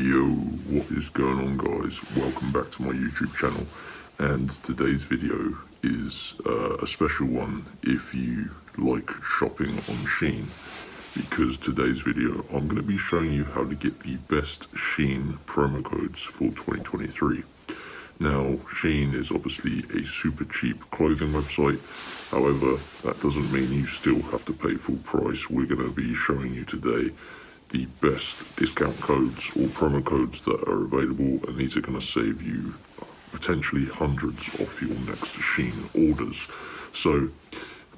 Yo, what is going on, guys? Welcome back to my YouTube channel, and today's video is a special one if you like shopping on Shein, because today's video I'm going to be showing you how to get the best Shein promo codes for 2023. Now, Shein is obviously a super cheap clothing website, however, that doesn't mean you still have to pay full price. We're going to be showing you today the best discount codes or promo codes that are available, and these are going to save you potentially hundreds off your next Shein orders. So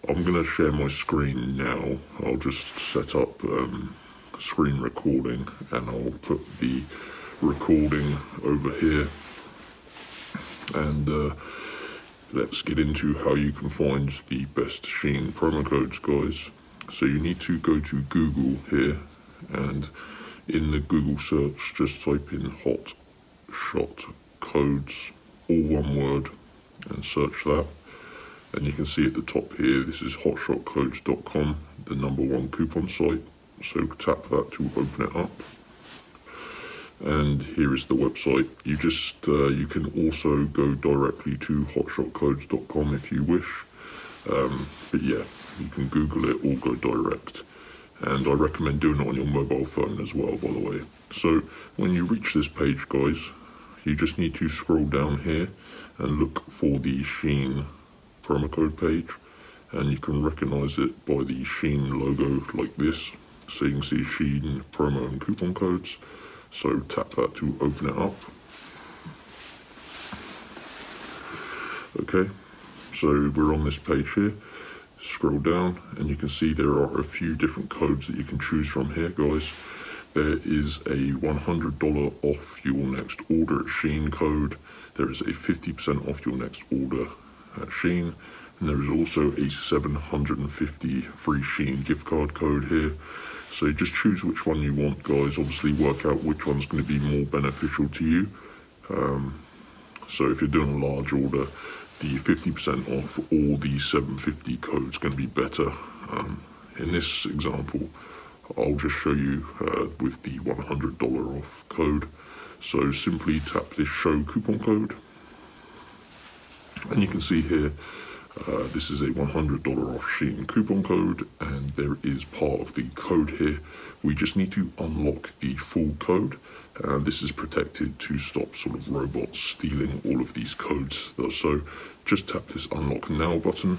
I'm going to share my screen now. I'll just set up screen recording, and I'll put the recording over here, and let's get into how you can find the best Shein promo codes, guys. So you need to go to Google here, and in the Google search just type in hot shot codes, all one word, and search that. And you can see at the top here, this is hotshotcodes.com, the #1 coupon site. So tap that to open it up, and here is the website. You can also go directly to hotshotcodes.com if you wish, but yeah, you can Google it or go direct. And I recommend doing it on your mobile phone as well, by the way. So when you reach this page, guys, you just need to scroll down here and look for the Shein promo code page, and you can recognize it by the Shein logo like this. So you can see Shein promo and coupon codes. So tap that to open it up. Okay, so we're on this page here. Scroll down, and you can see there are a few different codes that you can choose from here, guys. There is a $100 off your next order at Shein code. There is a 50% off your next order at Shein, and there is also a 750 free Shein gift card code here. So just choose which one you want, guys. Obviously work out which one's going to be more beneficial to you. So if you're doing a large order, the 50% off or the 750 code is going to be better. In this example, I'll just show you with the $100 off code. So simply tap this show coupon code, and you can see here, this is a $100 off Shein coupon code, and there is part of the code here. We just need to unlock the full code. This is protected to stop sort of robots stealing all of these codes. So just tap this unlock now button,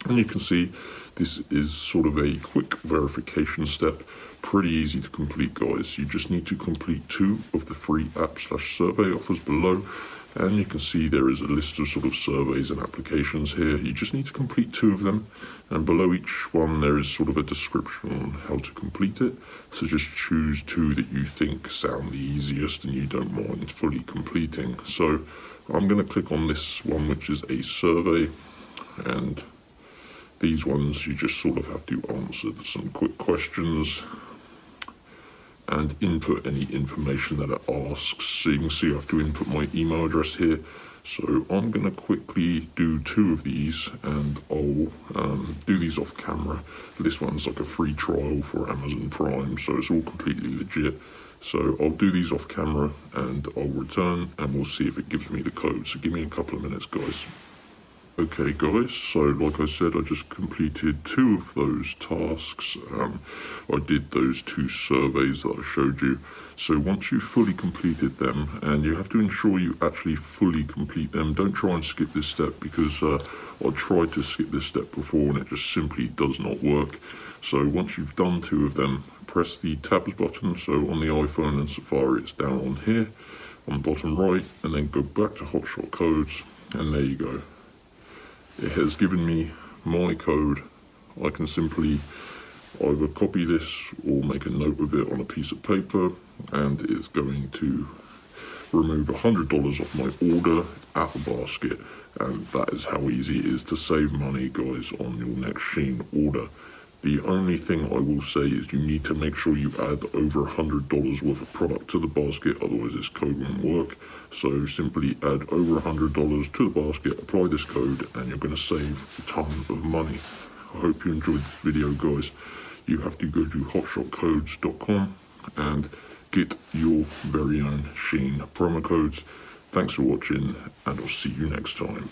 and you can see this is sort of a quick verification step. Pretty easy to complete, guys. You just need to complete 2 of the free app/survey offers below, and you can see there is a list of sort of surveys and applications here. You just need to complete 2 of them, and below each one there is sort of a description on how to complete it. So just choose 2 that you think sound the easiest and you don't mind fully completing. So I'm going to click on this one, which is a survey, and these ones you just sort of have to answer some quick questions and input any information that it asks. So you can see I have to input my email address here. So I'm going to quickly do 2 of these, and I'll do these off camera. This one's like a free trial for Amazon Prime, so it's all completely legit. So I'll do these off camera, and I'll return, and we'll see if it gives me the code. So give me a couple of minutes, guys. Okay, guys, so like I said, I just completed 2 of those tasks. I did those 2 surveys that I showed you. So once you've fully completed them, and you have to ensure you actually fully complete them, don't try and skip this step, because I tried to skip this step before and it just simply does not work. So once you've done 2 of them, press the tabs button. So on the iPhone and Safari, it's down on here on the bottom right, and then go back to Hotshot Codes, and there you go. It has given me my code. I can simply either copy this or make a note of it on a piece of paper, and it's going to remove $100 off my order at the basket. And that is how easy it is to save money, guys, on your next Shein order. The only thing I will say is you need to make sure you add over $100 worth of product to the basket, otherwise this code won't work. So simply add over $100 to the basket, apply this code, and you're going to save a ton of money. I hope you enjoyed this video, guys. You have to go to hotshotcodes.com and get your very own Shein promo codes. Thanks for watching, and I'll see you next time.